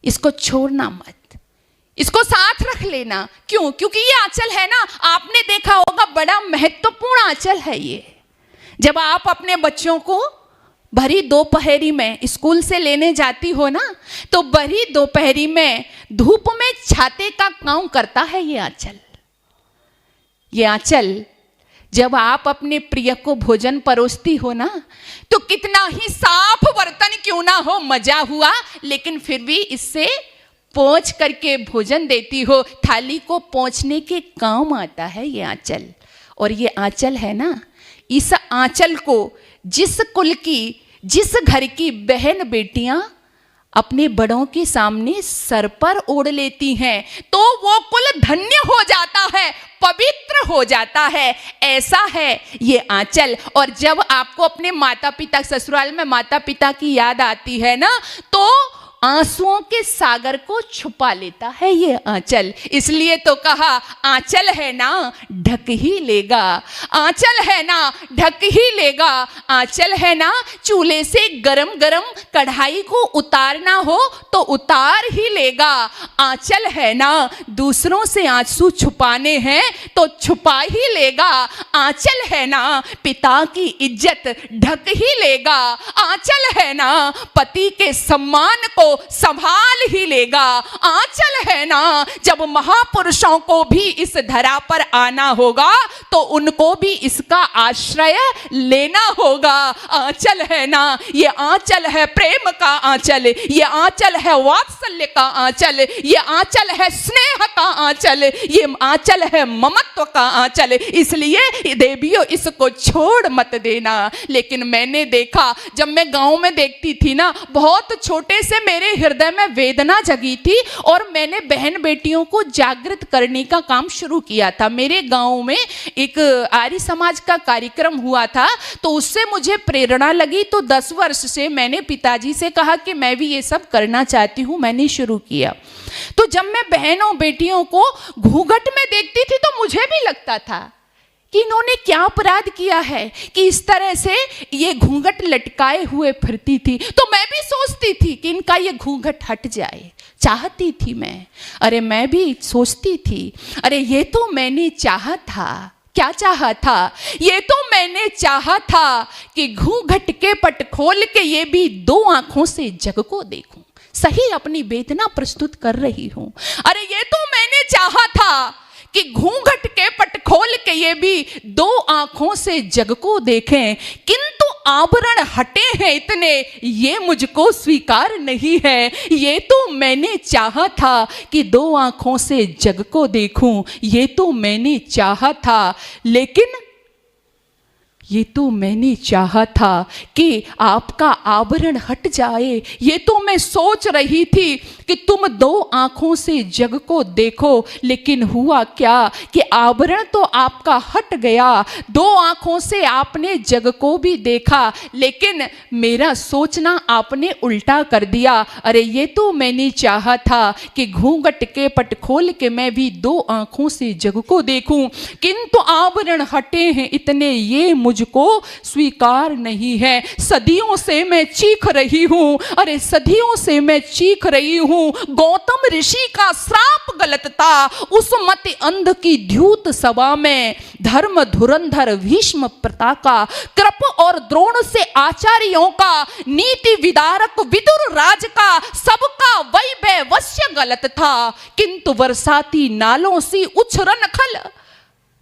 इसको छोड़ना मत, इसको साथ रख लेना। क्यों? क्योंकि ये आंचल है ना, आपने देखा होगा बड़ा महत्वपूर्ण आंचल है ये। जब आप अपने बच्चों को भरी दोपहरी में स्कूल से लेने जाती हो ना, तो भरी दोपहरी में धूप में छाते का काम करता है ये आंचल। ये आंचल जब आप अपने प्रिय को भोजन परोसती हो ना, तो कितना ही साफ बर्तन क्यों ना हो, मजा हुआ, लेकिन फिर भी इससे पोंछ करके भोजन देती हो। थाली को पोंछने के काम आता है ये आंचल। और ये आंचल है ना, इस आंचल को जिस कुल की, जिस घर की बहन बेटियां अपने बड़ों के सामने सर पर ओढ़ लेती हैं, तो वो कुल धन्य हो जाता है, पवित्र हो जाता है। ऐसा है ये आंचल। और जब आपको अपने माता पिता, ससुराल में माता पिता की याद आती है ना, तो आंसुओं के सागर को छुपा लेता है ये आंचल। इसलिए तो कहा आंचल है ना ढक ही लेगा, आंचल है ना ढक ही लेगा, आंचल है ना चूल्हे से गरम गरम कढ़ाई को उतारना हो तो उतार ही लेगा, आंचल है ना दूसरों से आंसू छुपाने हैं तो छुपा ही लेगा, आंचल है ना पिता की इज्जत ढक ही लेगा, आंचल है ना पति के सम्मान को संभाल ही लेगा, आंचल है ना जब महापुरुषों को भी इस धरा पर आना होगा तो उनको भी इसका आश्रय लेना होगा। आंचल है ना, ये आंचल है प्रेम का आंचल, ये आंचल है वात्सल्य का आंचल, ये आंचल है स्नेह का आंचल, ये आंचल है ममत्व का आंचल। इसलिए देवियों इसको छोड़ मत देना। लेकिन मैंने देखा, जब मैं गांव में देखती थी ना, बहुत छोटे से मेरे हृदय में वेदना जगी थी और मैंने बहन बेटियों को जागृत करने का काम शुरू किया था। मेरे गांव में एक आर्य समाज का कार्यक्रम हुआ था, तो उससे मुझे प्रेरणा लगी। तो 10 वर्ष से मैंने पिताजी से कहा कि मैं भी ये सब करना चाहती हूँ। मैंने शुरू किया। तो जब मैं बहनों बेटियों को घूंघट में देखती थी तो मुझे भी लगता था कि इन्होंने क्या अपराध किया है कि इस तरह से ये घूंघट लटकाए हुए फिरती थी। तो मैं भी सोचती थी कि इनका ये घूंघट हट जाए, चाहती थी मैं। अरे मैं भी सोचती थी, अरे ये तो मैंने चाहा था। क्या चाहा था? ये तो मैंने चाहा था कि घूंघट के पट खोल के ये भी 2 आंखों से जग को देखूं। सही अपनी वेदना प्रस्तुत कर रही हूं। अरे ये तो मैंने चाहा था कि घूंघट के पट खोल के ये भी 2 आंखों से जग को देखें, किंतु आवरण हटे हैं इतने, ये मुझको स्वीकार नहीं है। ये तो मैंने चाहा था कि दो आंखों से जग को देखूं, ये तो मैंने चाहा था, लेकिन ये तो मैंने चाहा था कि आपका आवरण हट जाए। ये तो मैं सोच रही थी कि तुम दो आंखों से जग को देखो, लेकिन हुआ क्या कि आवरण तो आपका हट गया, दो आंखों से आपने जग को भी देखा, लेकिन मेरा सोचना आपने उल्टा कर दिया। अरे ये तो मैंने चाहा था कि घूंघट के पट खोल के मैं भी दो आंखों से जग को देखूं, किंतु आवरण हटे हैं इतने, ये मुझको स्वीकार नहीं है। सदियों से मैं चीख रही हूं, अरे सदियों से मैं चीख रही हूं। गौतम ऋषि का श्राप गलत था, उस मति अंध की द्यूत सभा में धर्म धुरंधर भीष्म प्रताका, कृप और द्रोण से आचार्यों का, नीति विदारक विदुर राज का, सबका वैभवस्य गलत था, किंतु बरसाती नालों सी उछरन खल,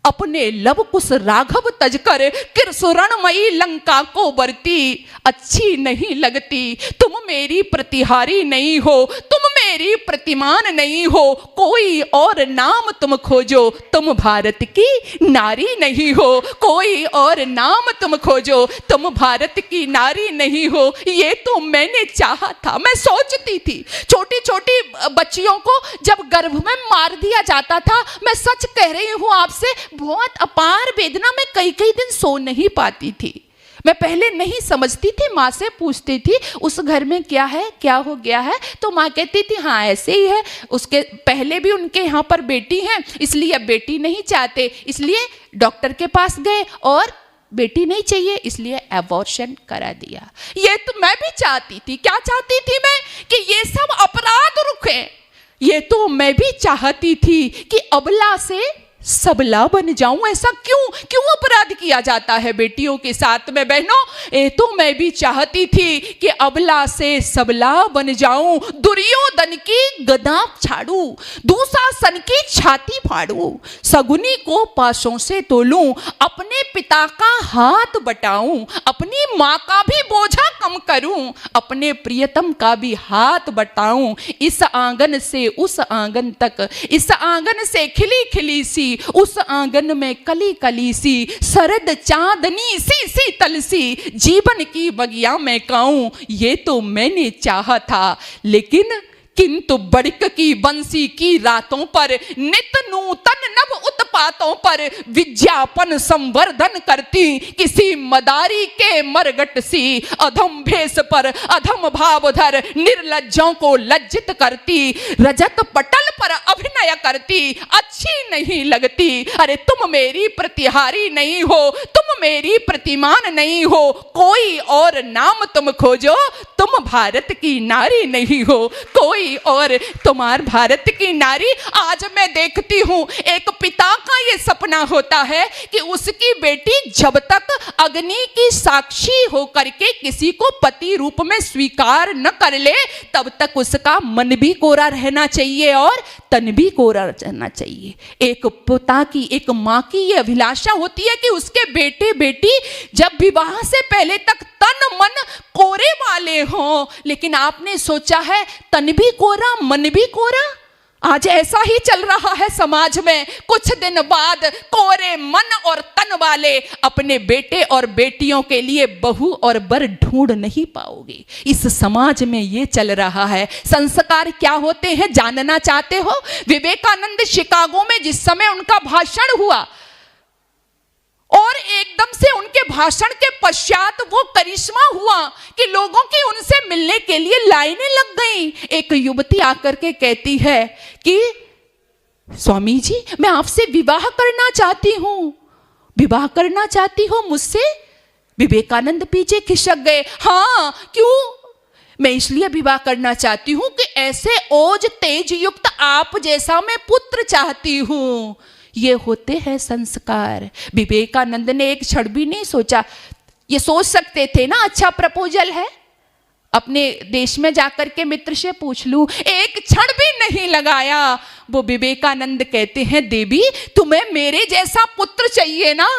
अपने लव कुश राघव तजकर किरसुरणमयी लंका को बरती, अच्छी नहीं लगती। तुम मेरी प्रतिहारी नहीं हो, तुम मेरी प्रतिमान नहीं हो, कोई और नाम तुम खोजो, तुम भारत की नारी नहीं हो, कोई और नाम तुम खोजो, तुम भारत की नारी नहीं हो। ये तो मैंने चाहा था। मैं सोचती थी छोटी छोटी बच्चियों को जब गर्भ में मार दिया जाता था, मैं सच कह रही हूं आपसे, बहुत अपार वेदना में कई कई दिन सो नहीं पाती थी। मैं पहले नहीं समझती थी, माँ से पूछती थी उस घर में क्या है, क्या हो गया है, तो माँ कहती थी हाँ ऐसे ही है, उसके पहले भी उनके यहाँ पर बेटी है, इसलिए अब बेटी नहीं चाहते, इसलिए डॉक्टर के पास गए और बेटी नहीं चाहिए, इसलिए एबॉर्शन करा दिया। ये तो मैं भी चाहती थी। क्या चाहती थी मैं? कि ये सब अपराध रुके। ये तो मैं भी चाहती थी कि अबला से सबला बन जाऊं। ऐसा क्यों अपराध किया जाता है बेटियों के साथ में? बहनों, ये तो मैं भी चाहती थी कि अबला से सबला बन जाऊं, दुर्योधन की गदा छाड़ू, दुशासन की छाती फाड़ू, सगुनी को पासों से तोलूं, अपने पिता का हाथ बटाऊं, अपनी माँ का भी बोझा कम करूं, अपने प्रियतम का भी हाथ बटाऊं, इस आंगन से उस आंगन तक, इस आंगन से खिली खिली सी उस आंगन में कली कली सी, शरद चांदनी सी शीतल सी, जीवन की बगिया में गाऊं। ये तो मैंने चाहा था, लेकिन किंतु बड़क की बंसी की रातों पर, नित नूतन नव उत्पातों पर, विज्ञापन संवर्धन करती किसी मदारी के मरगट सी, अधम भेष पर अधम भावधर निर्लज्जों को लज्जित करती, रजत पटल पर अभिनय करती, अच्छी नहीं लगती। अरे तुम मेरी प्रतिहारी नहीं हो, तुम मेरी प्रतिमान नहीं हो, कोई और नाम तुम खोजो, तुम भारत की नारी नहीं हो, कोई और तुम्हार भारत की नारी। आज मैं देखती हूं एक पिता का ये सपना होता है कि उसकी बेटी जब तक अग्नि की साक्षी होकर के किसी को पति रूप में स्वीकार न कर ले, तब तक उसका मन भी कोरा रहना चाहिए और तन भी कोरा रहना चाहिए। एक पिता की, एक माँ की ये अभिलाषा होती है कि उसके बेटे बेटी जब विवाह से पहले तक तन मन कोरे वाले हों, लेकिन आपने सोचा है तन भी कोरा मन भी कोरा? आज ऐसा ही चल रहा है समाज में। कुछ दिन बाद कोरे मन और तन वाले अपने बेटे और बेटियों के लिए बहू और बर ढूंढ नहीं पाओगे। इस समाज में ये चल रहा है। संस्कार क्या होते हैं जानना चाहते हो? विवेकानंद शिकागो में जिस समय उनका भाषण हुआ और एकदम से उनके भाषण के पश्चात वो करिश्मा हुआ कि लोगों की उनसे मिलने के लिए लाइनें लग गई। एक युवती आकर के कहती है कि स्वामी जी, मैं आपसे विवाह करना चाहती हूं, विवाह करना चाहती हो मुझसे? विवेकानंद पीछे खिसक गए। हाँ, क्यों? मैं इसलिए विवाह करना चाहती हूं कि ऐसे ओज तेज युक्त आप जैसा मैं पुत्र चाहती हूं। ये होते हैं संस्कार। विवेकानंद ने एक क्षण भी नहीं सोचा। ये सोच सकते थे ना, अच्छा प्रपोजल है, अपने देश में जाकर के मित्र से पूछ लूं। एक क्षण भी नहीं लगाया। वो विवेकानंद कहते हैं, देवी तुम्हें मेरे जैसा पुत्र चाहिए ना,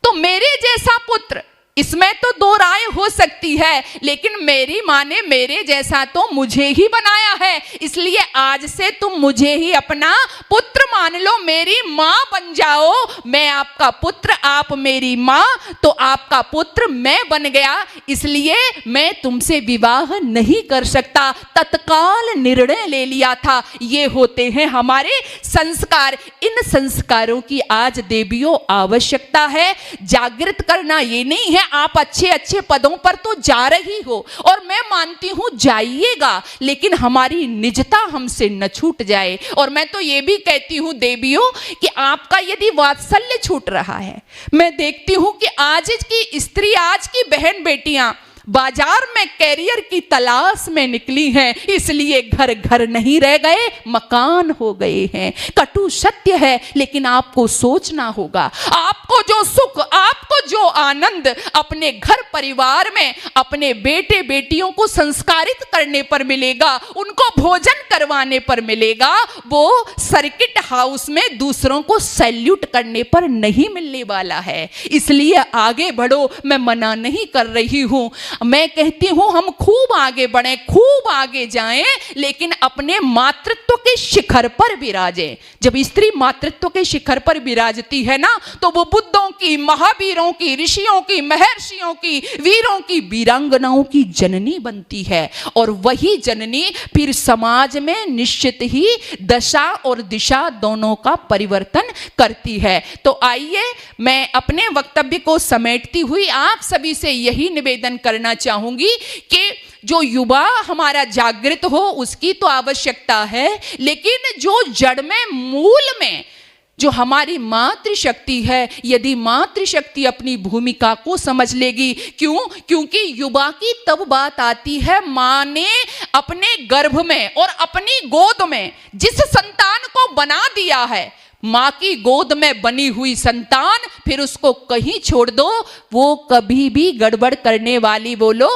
तो मेरे जैसा पुत्र इसमें तो दो राय हो सकती है, लेकिन मेरी माँ ने मेरे जैसा तो मुझे ही बनाया है, इसलिए आज से तुम मुझे ही अपना पुत्र मान लो, मेरी माँ बन जाओ। मैं आपका पुत्र, आप मेरी माँ, तो आपका पुत्र मैं बन गया, इसलिए मैं तुमसे विवाह नहीं कर सकता। तत्काल निर्णय ले लिया था। ये होते हैं हमारे संस्कार। इन संस्कारों की आज देवियों आवश्यकता है। जागृत करना ये नहीं है आप अच्छे अच्छे पदों पर तो जा रही हो, और मैं मानती हूं जाइएगा, लेकिन हमारी निजता हमसे न छूट जाए। और मैं तो ये भी कहती हूं देवियों कि आपका यदि वात्सल्य छूट रहा है, मैं देखती हूं कि आज की स्त्री, आज की बहन बेटियां बाजार में कैरियर की तलाश में निकली हैं, इसलिए घर घर नहीं रह गए, मकान हो गए हैं। कटु सत्य है, लेकिन आपको सोचना होगा। आपको जो सुख, आपको जो आनंद अपने घर परिवार में अपने बेटे बेटियों को संस्कारित करने पर मिलेगा, उनको भोजन करवाने पर मिलेगा, वो सर्किट हाउस में दूसरों को सैल्यूट करने पर नहीं मिलने वाला है। इसलिए आगे बढ़ो, मैं मना नहीं कर रही हूं, मैं कहती हूं हम खूब आगे बढ़ें, खूब आगे जाएं, लेकिन अपने मातृत्व के शिखर पर विराजें। जब स्त्री मातृत्व के शिखर पर विराजती है ना, तो वो बुद्धों की, महावीरों की, ऋषियों की, महर्षियों की, वीरों की, वीरांगनाओं की जननी बनती है। और वही जननी फिर समाज में निश्चित ही दशा और दिशा दोनों का परिवर्तन करती है। तो आइए, मैं अपने वक्तव्य को समेटती हुई आप सभी से यही निवेदन करना चाहूंगी कि जो युवा हमारा जागृत हो उसकी तो आवश्यकता है, लेकिन जो जड़ में, मूल में जो हमारी मातृशक्ति है, यदि मातृशक्ति अपनी भूमिका को समझ लेगी, क्योंकि युवा की तब बात आती है माँ ने अपने गर्भ में और अपनी गोद में जिस संतान को बना दिया है, माँ की गोद में बनी हुई संतान, फिर उसको कहीं छोड़ दो, वो कभी भी गड़बड़ करने वाली बोलो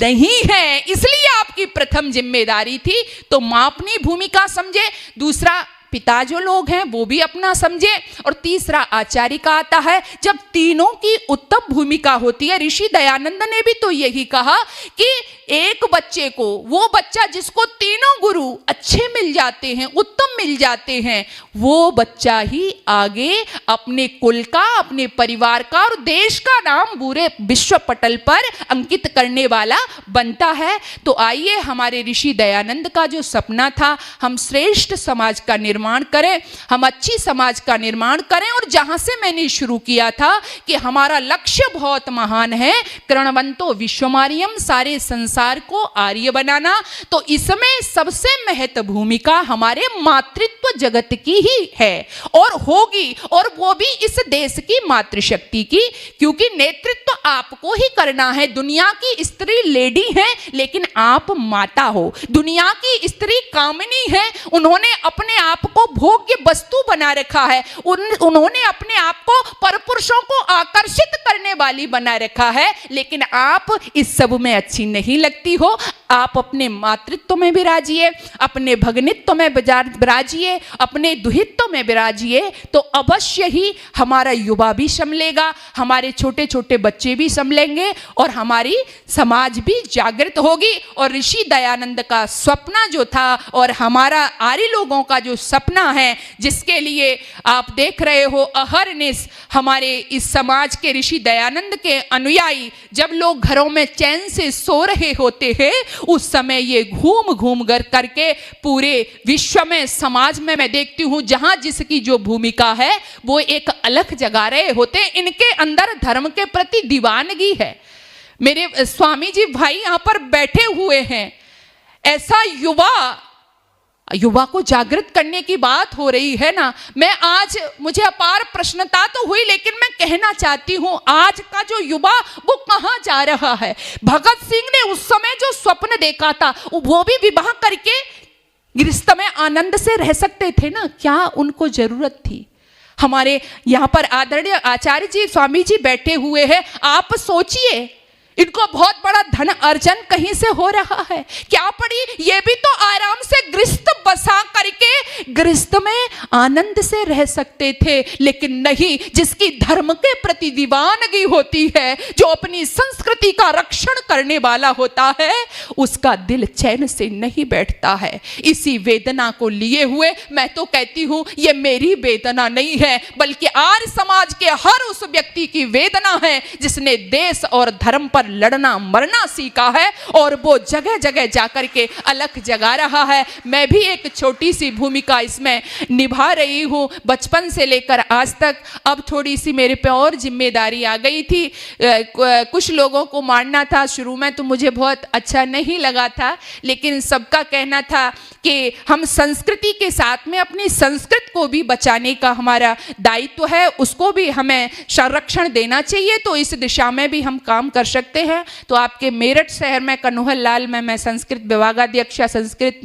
नहीं है। इसलिए आपकी प्रथम जिम्मेदारी थी, तो माँ अपनी भूमिका समझे, दूसरा पिता जो लोग हैं वो भी अपना समझे, और तीसरा आचार्य का आता है। जब तीनों की उत्तम भूमिका होती है, ऋषि दयानंद ने भी तो यही कहा कि एक बच्चे को, वो बच्चा जिसको तीनों गुरु अच्छे मिल जाते हैं, उत्तम मिल जाते हैं, वो बच्चा ही आगे अपने कुल का, अपने परिवार का और देश का नाम पूरे विश्व पटल पर अंकित करने वाला बनता है। तो आइए, हमारे ऋषि दयानंद का जो सपना था, हम श्रेष्ठ समाज का निर्माण करें, हम अच्छी समाज का निर्माण करें। और जहां से मैंने शुरू किया था कि हमारा लक्ष्य बहुत महान है, कृणवंतो विश्वमार्यम, सारे संसार को आर्य बनाना, तो इसमें सबसे महत्व भूमिका हमारे मातृत्व जगत की ही है और होगी, और वो भी इस देश की मातृशक्ति की, क्योंकि नेतृत्व आपको ही करना है। दुनिया की स्त्री लेडी है, लेकिन आप माता हो। दुनिया की स्त्री कामिनी है, उन्होंने अपने आप को भोग्य वस्तु बना रखा है, उन्होंने अपने आप को परपुरुषों को आकर्षित करने वाली बना रखा है, लेकिन आप इस सब में अच्छी नहीं लगती हो। आप अपने मातृत्व में विराजिए, अपने भगनित्व में विराजिए, अपने दुहित्व में विराजिए, तो अवश्य ही हमारा युवा भी संभलेगा, हमारे छोटे छोटे बच्चे भी संभलेंगे, और हमारी समाज भी जागृत होगी। और ऋषि दयानंद का सपना जो था, और हमारा आर्य लोगों का जो सपना है, जिसके लिए आप देख रहे हो अहरनिश हमारे इस समाज के ऋषि दयानंद के अनुयायी, जब लोग घरों में चैन से सो रहे होते हैं, उस समय ये घूम घूम करके पूरे विश्व में, समाज में मैं देखती हूं जहां जिसकी जो भूमिका है वो एक अलग जगा रहे होते हैं। इनके अंदर धर्म के प्रति दीवानगी है। मेरे स्वामी जी भाई यहां पर बैठे हुए हैं। ऐसा युवा को जागृत करने की बात हो रही है ना, मैं आज, मुझे अपार प्रश्नता तो हुई, लेकिन मैं कहना चाहती हूं आज का जो युवा वो कहां जा रहा है। भगत सिंह ने उस समय जो स्वप्न देखा था, वो भी विवाह करके गृहस्थ में आनंद से रह सकते थे ना, क्या उनको जरूरत थी? हमारे यहाँ पर आदरणीय आचार्य जी, स्वामी जी बैठे हुए हैं, आप सोचिए, इनको बहुत बड़ा धन अर्जन कहीं से हो रहा है, क्या पड़ी? ये भी तो आराम से गृहस्थ बसा करके गृहस्थ में आनंद से रह सकते थे, लेकिन नहीं, जिसकी धर्म के प्रति दीवानगी होती है, जो अपनी संस्कृति का रक्षण करने वाला होता है, उसका दिल चैन से नहीं बैठता है। इसी वेदना को लिए हुए मैं तो कहती हूं ये मेरी वेदना नहीं है, बल्कि आर्य समाज के हर उस व्यक्ति की वेदना है जिसने देश और धर्म पर लड़ना मरना सीखा है और वो जगह जगह जाकर के अलख जगा रहा है। मैं भी एक छोटी सी भूमिका इसमें निभा रही हूं, बचपन से लेकर आज तक। अब थोड़ी सी मेरे पे और जिम्मेदारी आ गई थी। कुछ लोगों को मारना था, शुरू में तो मुझे बहुत अच्छा नहीं लगा था, लेकिन सबका कहना था कि हम संस्कृति के साथ में अपनी संस्कृति को भी बचाने का हमारा दायित्व है, उसको भी हमें संरक्षण देना चाहिए, तो इस दिशा में भी हम काम कर सकते हैं। तो आपके मेरठ शहर में कन्हैया लाल में मैं संस्कृत विभागाध्यक्ष या संस्कृत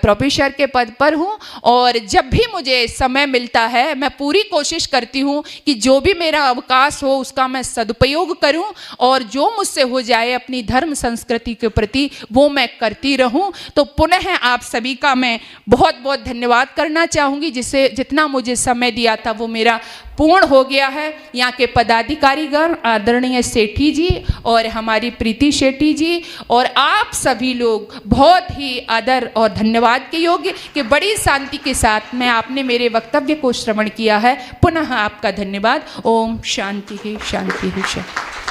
प्रोफेसर के पद पर हूँ, और जब भी मुझे समय मिलता है मैं पूरी कोशिश करती हूँ कि जो भी मेरा अवकाश हो उसका मैं सदुपयोग करूँ, और जो मुझसे हो जाए अपनी धर्म संस्कृति के प्रति वो मैं करती रहूँ। तो पुनः आप सभी का मैं बहुत बहुत धन्यवाद करना चाहूँगी, जिसे जितना मुझे समय दिया था वो मेरा पूर्ण हो गया है। यहाँ के पदाधिकारीगण, आदरणीय सेठी जी और हमारी प्रीति शेट्टी जी और आप सभी लोग बहुत ही आदर और धन्यवाद के योग्य कि बड़ी शांति के साथ में आपने मेरे वक्तव्य को श्रवण किया है। पुनः आपका धन्यवाद। ओम शांति ही शांति ही शांति।